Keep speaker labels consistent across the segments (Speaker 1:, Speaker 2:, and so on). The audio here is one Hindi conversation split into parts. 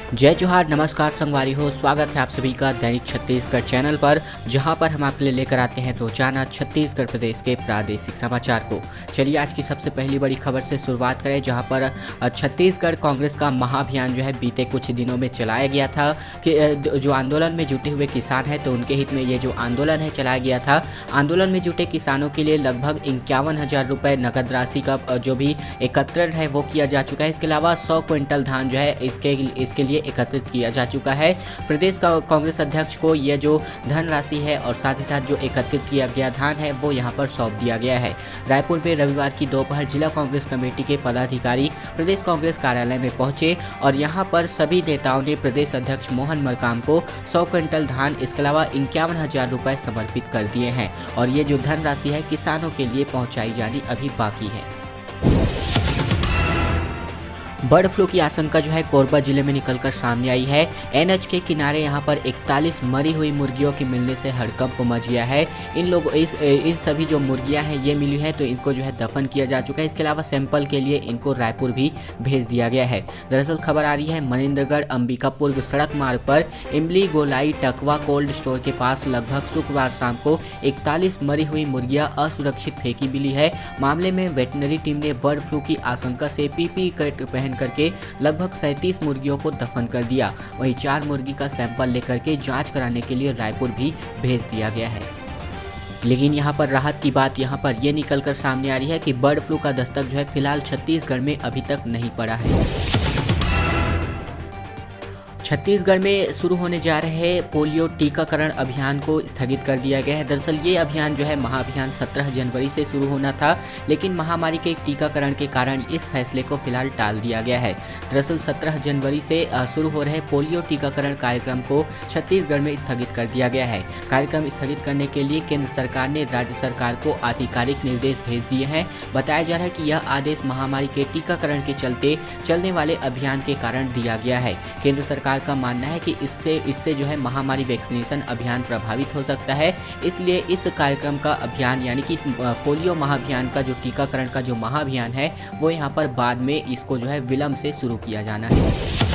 Speaker 1: जय जोहार, नमस्कार संगवारी हो। स्वागत है आप सभी का दैनिक छत्तीसगढ़ चैनल पर, जहां पर हम आपके लिए लेकर आते हैं रोजाना छत्तीसगढ़ प्रदेश के प्रादेशिक समाचार को। चलिए आज की सबसे पहली बड़ी खबर से शुरुआत करें, जहां पर छत्तीसगढ़ कांग्रेस का महाअभियान जो है बीते कुछ दिनों में चलाया गया था कि जो आंदोलन में जुटे हुए किसान हैं तो उनके हित में ये जो आंदोलन है चलाया गया था। आंदोलन में जुटे किसानों के लिए लगभग 51,000 रुपये नकद राशि का जो भी एकत्रण है वो किया जा चुका है। इसके अलावा 100 क्विंटल धान जो है इसके लिए एकत्रित किया जा चुका है। प्रदेश का कांग्रेस अध्यक्ष को यह जो धनराशि है और साथ ही साथ जो एकत्रित किया गया धान है वो यहां पर सौंप दिया गया है। रायपुर में रविवार की दोपहर जिला कांग्रेस कमेटी के पदाधिकारी प्रदेश कांग्रेस कार्यालय में पहुंचे और यहां पर सभी नेताओं ने प्रदेश अध्यक्ष मोहन मरकाम को 100 क्विंटल धान, इसके अलावा 51,000 रुपये समर्पित कर दिए हैं और ये जो धनराशि है किसानों के लिए पहुँचाई जानी अभी बाकी है। बर्ड फ्लू की आशंका जो है कोरबा जिले में निकलकर सामने आई है। एनएच के किनारे यहां पर 41 मरी हुई मुर्गियों के मिलने से हड़कंप मच गया है। इन सभी जो मुर्गियां हैं ये मिली है तो इनको जो है दफन किया जा चुका है। इसके अलावा सैंपल के लिए इनको रायपुर भी भेज दिया गया है। दरअसल खबर आ रही है मनिंद्रगढ़ अंबिकापुर सड़क मार्ग पर इमली गोलाई टकवा कोल्ड स्टोर के पास लगभग शुक्रवार शाम को 41 मरी हुई मुर्गियां असुरक्षित फेंकी मिली है। मामले में वेटनरी टीम ने बर्ड फ्लू की आशंका से पीपीई किट पहन करके लगभग 37 मुर्गियों को दफन कर दिया। वहीं 4 मुर्गी का सैंपल लेकर के जांच कराने के लिए रायपुर भी भेज दिया गया है। लेकिन यहाँ पर राहत की बात यहाँ पर यह निकलकर सामने आ रही है कि बर्ड फ्लू का दस्तक जो है फिलहाल छत्तीसगढ़ में अभी तक नहीं पड़ा है। छत्तीसगढ़ में शुरू होने जा रहे पोलियो टीकाकरण अभियान को स्थगित कर दिया गया है। दरअसल ये अभियान जो है महाअभियान 17 जनवरी से शुरू होना था, लेकिन महामारी के टीकाकरण के कारण इस फैसले को फिलहाल टाल दिया गया है। दरअसल 17 जनवरी से शुरू हो रहे पोलियो टीकाकरण कार्यक्रम को छत्तीसगढ़ में स्थगित कर दिया गया है। कार्यक्रम स्थगित करने के लिए केंद्र सरकार ने राज्य सरकार को आधिकारिक निर्देश भेज दिए हैं। बताया जा रहा है कि यह आदेश महामारी के टीकाकरण के चलते चलने वाले अभियान के कारण दिया गया है। केंद्र सरकार का मानना है कि इससे जो है महामारी वैक्सीनेशन अभियान प्रभावित हो सकता है, इसलिए इस कार्यक्रम का अभियान यानी कि पोलियो महाअभियान का जो टीकाकरण का जो महाअभियान है वो यहाँ पर बाद में इसको जो है विलंब से शुरू किया जाना है।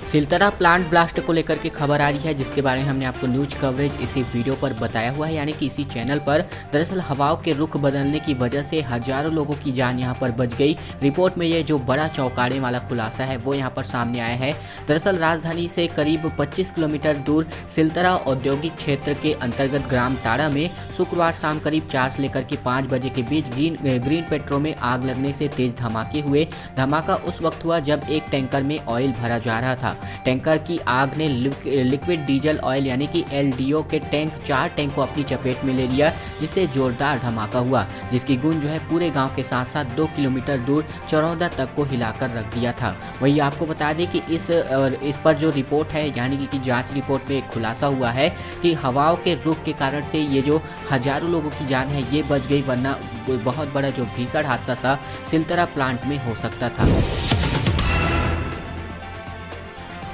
Speaker 1: सिलतरा प्लांट ब्लास्ट को लेकर के खबर आ रही है, जिसके बारे में हमने आपको न्यूज कवरेज इसी वीडियो पर बताया हुआ है, यानी कि इसी चैनल पर। दरअसल हवाओं के रुख बदलने की वजह से हजारों लोगों की जान यहां पर बच गई। रिपोर्ट में ये जो बड़ा चौंकाने वाला खुलासा है वो यहां पर सामने आया है। दरअसल राजधानी से करीब 25 किलोमीटर दूर सिलतरा औद्योगिक क्षेत्र के अंतर्गत ग्राम टाड़ा में शुक्रवार शाम करीब 4 से लेकर के 5 बजे के बीच ग्रीन पेट्रो में आग लगने से तेज धमाके हुए। धमाका उस वक्त हुआ जब एक टैंकर में ऑयल भरा जा रहा था। टैंकर की आग ने लिक्विड डीजल ऑयल यानी कि एलडीओ के 4 टैंक को अपनी चपेट में ले लिया, जिससे जोरदार धमाका हुआ, जिसकी गूंज जो है पूरे गांव के साथ साथ 2 किलोमीटर दूर चरौदा तक को हिलाकर रख दिया था। वही आपको बता दें कि इस पर जो रिपोर्ट है यानी कि जांच रिपोर्ट में खुलासा हुआ है कि हवाओं के रुख के कारण से ये जो हजारों लोगों की जान है ये बच गई, वरना बहुत बड़ा जो भीषण हादसा सा सिलतरा प्लांट में हो सकता था।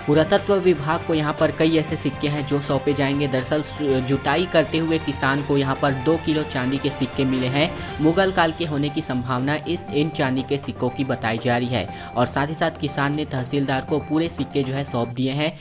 Speaker 1: पुरातत्व विभाग को यहाँ पर कई ऐसे सिक्के हैं जो सौंपे जाएंगे। दरअसल जुताई करते हुए किसान को यहाँ पर 2 किलो चांदी के सिक्के मिले हैं। मुगल काल के होने की संभावना इन चांदी के सिक्कों की बताई जा रही है और साथ ही साथ किसान ने तहसीलदार को पूरे सिक्के जो है सौंप दिए हैं।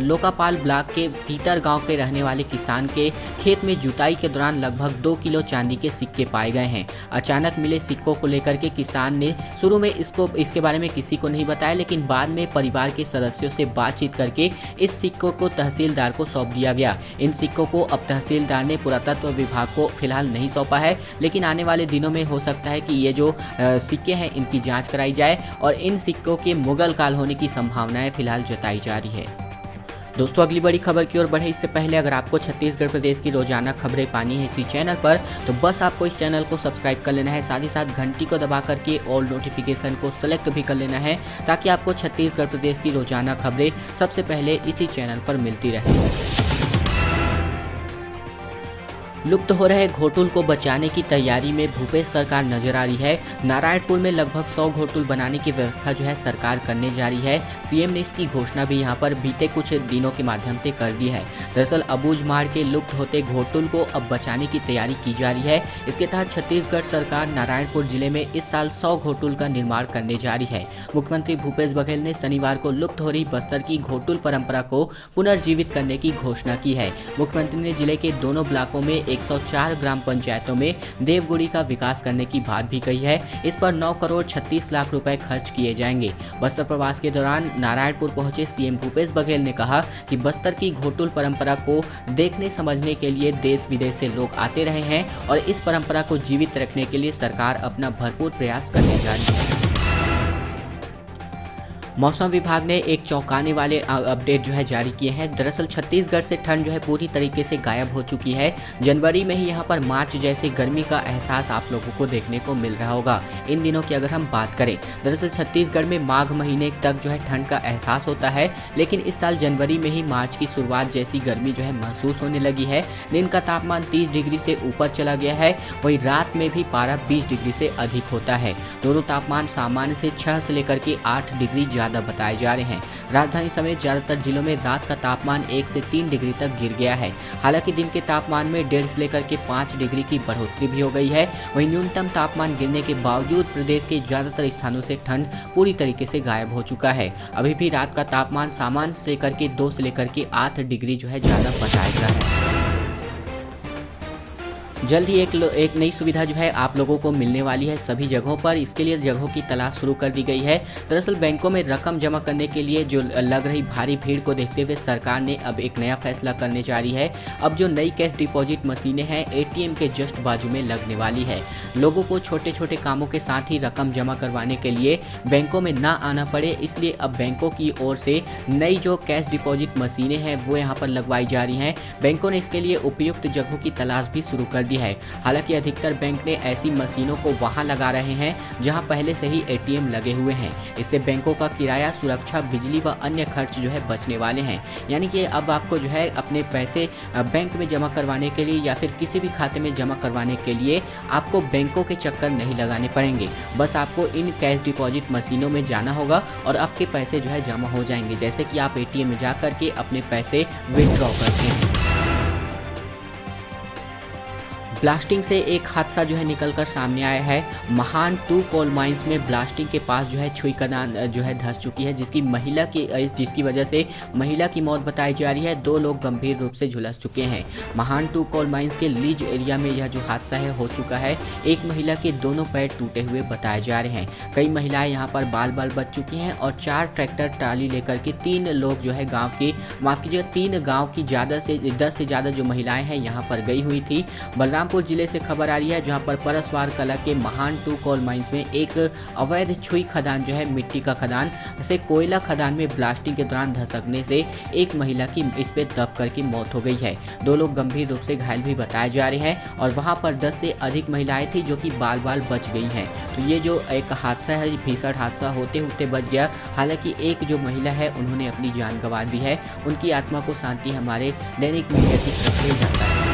Speaker 1: लोकापाल ब्लॉक के तीतर गाँव के रहने वाले किसान के खेत में जुताई के दौरान लगभग 2 किलो चांदी के सिक्के पाए गए हैं। अचानक मिले सिक्कों को लेकर के किसान ने शुरू में इसके बारे में किसी को नहीं बताया, लेकिन बाद में परिवार के सदस्यों से बातचीत करके इस सिक्कों को तहसीलदार को सौंप दिया गया। इन सिक्कों को अब तहसीलदार ने पुरातत्व विभाग को फिलहाल नहीं सौंपा है, लेकिन आने वाले दिनों में हो सकता है कि ये जो सिक्के हैं इनकी जांच कराई जाए और इन सिक्कों के मुगल काल होने की संभावनाएं फिलहाल जताई जा रही है। दोस्तों अगली बड़ी खबर की ओर बढ़े इससे पहले अगर आपको छत्तीसगढ़ प्रदेश की रोजाना खबरें पानी है इसी चैनल पर, तो बस आपको इस चैनल को सब्सक्राइब कर लेना है। साथ ही साथ घंटी को दबा करके ऑल नोटिफिकेशन को सेलेक्ट भी कर लेना है, ताकि आपको छत्तीसगढ़ प्रदेश की रोजाना खबरें सबसे पहले इसी चैनल पर मिलती रहे। लुप्त हो रहे घोटुल को बचाने की तैयारी में भूपेश सरकार नजर आ रही है। नारायणपुर में लगभग 100 घोटुल बनाने की व्यवस्था जो है सरकार करने जा रही है। सीएम ने इसकी घोषणा भी यहां पर बीते कुछ दिनों के माध्यम से कर दी है। दरअसल अबूझमाड़ के लुप्त होते घोटुल को अब बचाने की तैयारी की जा रही है। इसके तहत छत्तीसगढ़ सरकार नारायणपुर जिले में इस साल 100 घोटुल का निर्माण करने जा रही है। मुख्यमंत्री भूपेश बघेल ने शनिवार को लुप्त हो रही बस्तर की घोटुल परंपरा को पुनर्जीवित करने की घोषणा की है। मुख्यमंत्री ने जिले के दोनों ब्लॉकों में 104 ग्राम पंचायतों में देवगुड़ी का विकास करने की बात भी कही है। इस पर 9 करोड़ 36 लाख रुपए खर्च किए जाएंगे। बस्तर प्रवास के दौरान नारायणपुर पहुंचे सीएम भूपेश बघेल ने कहा कि बस्तर की घोटुल परंपरा को देखने समझने के लिए देश विदेश से लोग आते रहे हैं और इस परंपरा को जीवित रखने के लिए सरकार अपना भरपूर प्रयास करने जा रही है। मौसम विभाग ने एक चौंकाने वाले अपडेट जो है जारी किए हैं। दरअसल छत्तीसगढ़ से ठंड जो है पूरी तरीके से गायब हो चुकी है। जनवरी में ही यहाँ पर मार्च जैसे गर्मी का एहसास आप लोगों को देखने को मिल रहा होगा इन दिनों की अगर हम बात करें। दरअसल छत्तीसगढ़ में माघ महीने तक जो है ठंड का एहसास होता है, लेकिन इस साल जनवरी में ही मार्च की शुरुआत जैसी गर्मी जो है महसूस होने लगी है। दिन का तापमान 30 डिग्री से ऊपर चला गया है, वहीं रात में भी पारा 20 डिग्री से अधिक होता है। दोनों तापमान सामान्य से 6 से लेकर के 8 डिग्री बताए जा रहे हैं। राजधानी समेत ज्यादातर जिलों में रात का तापमान 1 से 3 डिग्री तक गिर गया है। हालांकि दिन के तापमान में 1.5 से लेकर के 5 डिग्री की बढ़ोतरी भी हो गई है। वहीं न्यूनतम तापमान गिरने के बावजूद प्रदेश के ज्यादातर स्थानों से ठंड पूरी तरीके से गायब हो चुका है। अभी भी रात का तापमान सामान्य से लेकर के 2 से लेकर के 8 डिग्री जो है ज्यादा बताया जा रहा है। जल्द ही एक नई सुविधा जो है आप लोगों को मिलने वाली है सभी जगहों पर। इसके लिए जगहों की तलाश शुरू कर दी गई है। दरअसल बैंकों में रकम जमा करने के लिए जो लग रही भारी भीड़ को देखते हुए सरकार ने अब एक नया फैसला करने जा रही है। अब जो नई कैश डिपॉजिट मशीनें हैं एटीएम के जस्ट बाजू में लगने वाली है। लोगों को छोटे छोटे कामों के साथ ही रकम जमा करवाने के लिए बैंकों में ना आना पड़े, इसलिए अब बैंकों की ओर से नई जो कैश डिपॉजिट मशीनें हैं वो यहाँ पर लगवाई जा रही हैं। बैंकों ने इसके लिए उपयुक्त जगहों की तलाश भी शुरू कर दी है। हालांकि अधिकतर बैंक ने ऐसी मशीनों को वहां लगा रहे हैं जहां पहले से ही एटीएम लगे हुए हैं। इससे बैंकों का किराया, सुरक्षा, बिजली व अन्य खर्च जो है बचने वाले हैं। यानी कि अब आपको जो है अपने पैसे बैंक में जमा करवाने के लिए या फिर किसी भी खाते में जमा करवाने के लिए आपको बैंकों के चक्कर नहीं लगाने पड़ेंगे। बस आपको इन कैश डिपॉजिट मशीनों में जाना होगा और आपके पैसे जो है जमा हो जाएंगे, जैसे कि आप एटीएम में जा करके अपने पैसे विथड्रॉ करते हैं। ब्लास्टिंग से एक हादसा जो है निकलकर सामने आया है। महान 2 कोल माइंस में ब्लास्टिंग के पास जो है छुई खदान जो है धंस चुकी है, जिसकी वजह से महिला की मौत बताई जा रही है। 2 लोग गंभीर रूप से झुलस चुके हैं। महान 2 कोल माइंस के लीज एरिया में यह जो हादसा है हो चुका है। एक महिला के दोनों पैर टूटे हुए बताए जा रहे हैं। कई महिलाएं यहाँ पर बाल बाल बच चुकी हैं और 4 ट्रैक्टर ट्राली लेकर के 3 लोग जो है तीन गाँव की 10 से ज़्यादा जो महिलाएं हैं यहाँ पर गई हुई थी। बलरामपुर जिले से खबर आ रही है, जहां पर परसवार कला के महान 2 कोल माइंस में एक अवैध छुई खदान जो है मिट्टी का खदान से कोयला खदान में ब्लास्टिंग के दौरान धसकने से एक महिला की इस पे दब करके मौत हो गई है। 2 लोग गंभीर रूप से घायल भी बताए जा रहे हैं और वहां पर 10 से अधिक महिलाएं थी जो कि बाल बाल बच गई हैं। तो ये जो एक हादसा है, भीषण हादसा होते होते बच गया। हालांकि एक जो महिला है उन्होंने अपनी जान गंवा दी है। उनकी आत्मा को शांति हमारे दैनिक मीडिया की तरफ से जाता है।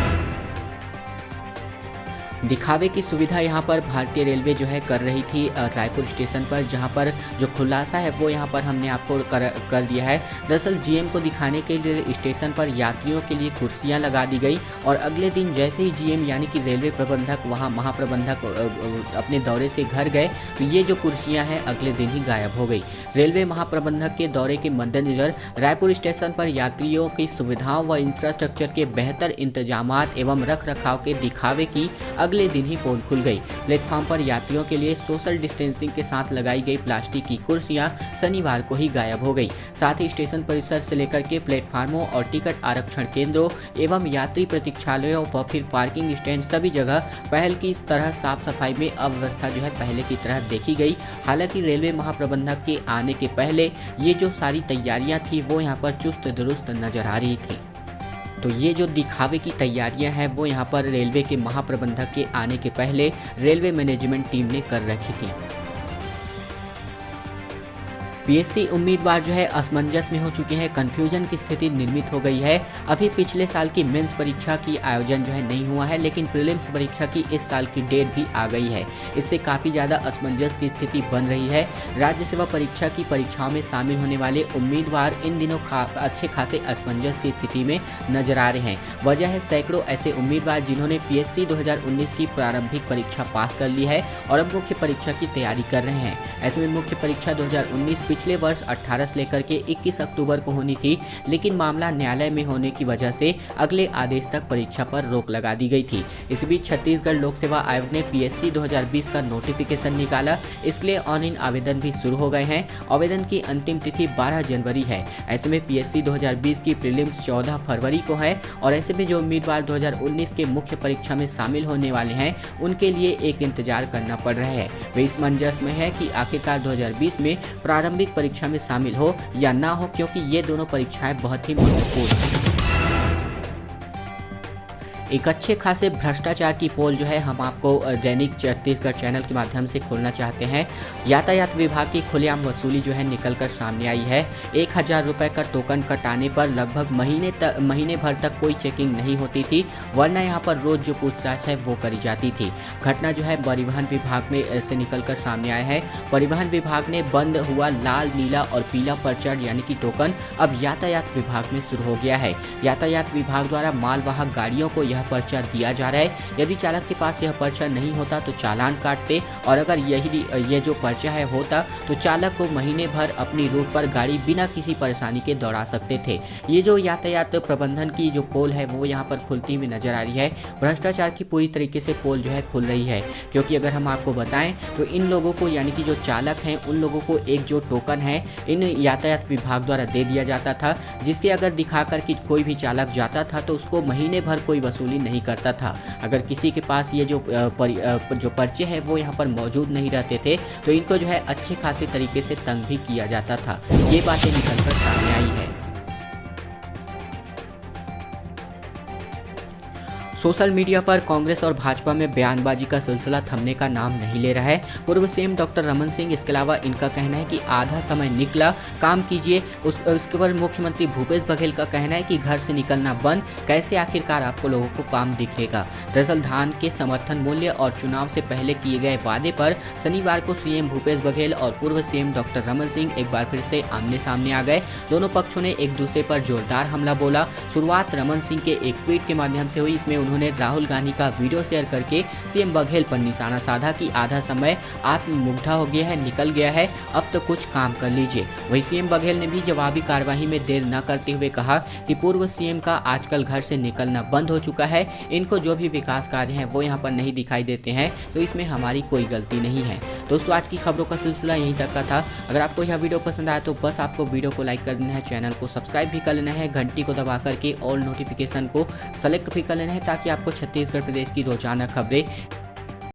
Speaker 1: दिखावे की सुविधा यहाँ पर भारतीय रेलवे जो है कर रही थी रायपुर स्टेशन पर, जहाँ पर जो खुलासा है वो यहाँ पर हमने आपको कर दिया है। दरअसल जीएम को दिखाने के लिए स्टेशन पर यात्रियों के लिए कुर्सियाँ लगा दी गई और अगले दिन जैसे ही जीएम यानी कि रेलवे प्रबंधक वहाँ महाप्रबंधक अपने दौरे से घर गए तो ये जो कुर्सियाँ हैं अगले दिन ही गायब हो गई। रेलवे महाप्रबंधक के दौरे के मद्देनजर रायपुर स्टेशन पर यात्रियों की सुविधाओं व इंफ्रास्ट्रक्चर के बेहतर इंतजाम एवं रख रखाव के दिखावे की अगले दिन ही पोल खुल गई। प्लेटफॉर्म पर यात्रियों के लिए सोशल डिस्टेंसिंग के साथ लगाई गई प्लास्टिक की कुर्सियां शनिवार को ही गायब हो गई। साथ ही स्टेशन परिसर से लेकर के प्लेटफार्मों और टिकट आरक्षण केंद्रों एवं यात्री प्रतीक्षालयों व फिर पार्किंग स्टैंड सभी जगह पहल की तरह साफ सफाई में अव्यवस्था जो है पहले की तरह देखी गई। हालांकि रेलवे महाप्रबंधक के आने के पहले ये जो सारी तैयारियां थी वो यहाँ पर चुस्त दुरुस्त नजर आ रही थी। तो ये जो दिखावे की तैयारियां हैं वो यहाँ पर रेलवे के महाप्रबंधक के आने के पहले रेलवे मैनेजमेंट टीम ने कर रखी थी। पीएससी उम्मीदवार जो है असमंजस में हो चुके हैं, कंफ्यूजन की स्थिति निर्मित हो गई है। अभी पिछले साल की मेंस परीक्षा की आयोजन जो है नहीं हुआ है, लेकिन प्रीलिम्स परीक्षा की इस साल की डेट भी आ गई है। इससे काफ़ी ज़्यादा असमंजस की स्थिति बन रही है। राज्य सेवा परीक्षा की परीक्षाओं में शामिल होने वाले उम्मीदवार इन दिनों अच्छे खासे असमंजस की स्थिति में नजर आ रहे हैं। वजह है सैकड़ों ऐसे उम्मीदवार जिन्होंने पीएससी 2019 की प्रारंभिक परीक्षा पास कर ली है और अब मुख्य परीक्षा की तैयारी कर रहे हैं। ऐसे में मुख्य परीक्षा 2019 पिछले वर्ष 18 से लेकर के 21 अक्टूबर को होनी थी, लेकिन मामला न्यायालय में होने की वजह से अगले आदेश तक परीक्षा पर रोक लगा दी गई थी। इस बीच छत्तीसगढ़ लोक सेवा आयोग ने पीएससी 2020 का नोटिफिकेशन निकाला। इसके लिए ऑनलाइन आवेदन भी शुरू हो गए हैं। आवेदन की अंतिम तिथि 12 जनवरी है। ऐसे में पीएससी 2020 की प्रीलिम्स 14 फरवरी को है और ऐसे में जो उम्मीदवार 2019 के मुख्य परीक्षा में शामिल होने वाले हैं उनके लिए एक इंतजार करना पड़ रहा है। वे इस मंजस में है कि आखिरकार 2020 में प्रारंभिक परीक्षा में शामिल हो या ना हो, क्योंकि ये दोनों परीक्षाएं बहुत ही महत्वपूर्ण हैं। एक अच्छे खासे भ्रष्टाचार की पोल जो है हम आपको दैनिक छत्तीसगढ़ चैनल के माध्यम से खोलना चाहते हैं। यातायात विभाग की खुलेआम वसूली जो है निकलकर सामने आई है। 1000 रुपये का टोकन कटाने पर लगभग महीने भर तक कोई चेकिंग नहीं होती थी, वरना यहाँ पर रोज जो पूछताछ है वो करी जाती थी। घटना जो है परिवहन विभाग में से निकलकर सामने आया है। परिवहन विभाग ने बंद हुआ लाल, नीला और पीला पर्चा यानी कि टोकन अब यातायात विभाग में शुरू हो गया है। यातायात विभाग द्वारा मालवाहक गाड़ियों को यह पर्चा दिया जा रहा है। यदि चालक के पास यह पर्चा नहीं होता तो चालान काटते, और अगर ये जो पर्चा है होता तो चालक को महीने भर अपनी रूट पर गाड़ी बिना किसी परेशानी के दौड़ा सकते थे। ये जो यातायात प्रबंधन की जो पोल है वो यहाँ पर खुलती हुई नजर आ रही है। भ्रष्टाचार की पूरी तरीके से पोल जो है खुल रही है, क्योंकि अगर हम आपको बताएं तो इन लोगों को यानी कि जो चालक हैं उन लोगों को एक जो टोकन है इन यातायात विभाग द्वारा दे दिया जाता था, जिसके अगर दिखाकर कि कोई भी चालक जाता था तो उसको महीने भर कोई वसूली नहीं करता था। अगर किसी के पास ये जो पर्चे हैं वो यहाँ पर मौजूद नहीं रहते थे तो इनको जो है अच्छे खासे तरीके से तंग भी किया जाता था। ये बातें निकलकर सामने आई है। सोशल मीडिया पर कांग्रेस और भाजपा में बयानबाजी का सिलसिला थमने का नाम नहीं ले रहा है। पूर्व सीएम डॉक्टर रमन सिंह, इसके अलावा इनका कहना है कि आधा समय निकला, काम कीजिए। उसके पर मुख्यमंत्री भूपेश बघेल का कहना है कि घर से निकलना बंद, कैसे आखिरकार आपको लोगों को काम दिखेगा। दरअसल धान के समर्थन मूल्य और चुनाव से पहले किए गए वादे पर शनिवार को सीएम भूपेश बघेल और पूर्व सीएम डॉक्टर रमन सिंह एक बार फिर से आमने सामने आ गए। दोनों पक्षों ने एक दूसरे पर जोरदार हमला बोला। शुरुआत रमन सिंह के एक ट्वीट के माध्यम से हुई। इसमें उन्होंने राहुल गांधी का वीडियो शेयर करके सीएम बघेल पर निशाना साधा कि आधा समय आत्ममुग्धा हो गया है, निकल गया है, अब तो कुछ काम कर लीजिए। वहीं सीएम बघेल ने भी जवाबी कार्यवाही में देर न करते हुए कहा कि पूर्व सीएम का आजकल घर से निकलना बंद हो चुका है। इनको जो भी विकास कार्य हैं वो यहाँ पर नहीं दिखाई देते हैं, तो इसमें हमारी कोई गलती नहीं है। दोस्तों, आज की खबरों का सिलसिला यहीं तक का था। अगर आपको यह वीडियो पसंद आया तो बस आपको वीडियो को लाइक कर देना है, चैनल को सब्सक्राइब भी कर लेना है, घंटी को दबा करके ऑल नोटिफिकेशन को सेलेक्ट भी कर लेना है, ताकि आपको छत्तीसगढ़ प्रदेश की रोजाना खबरें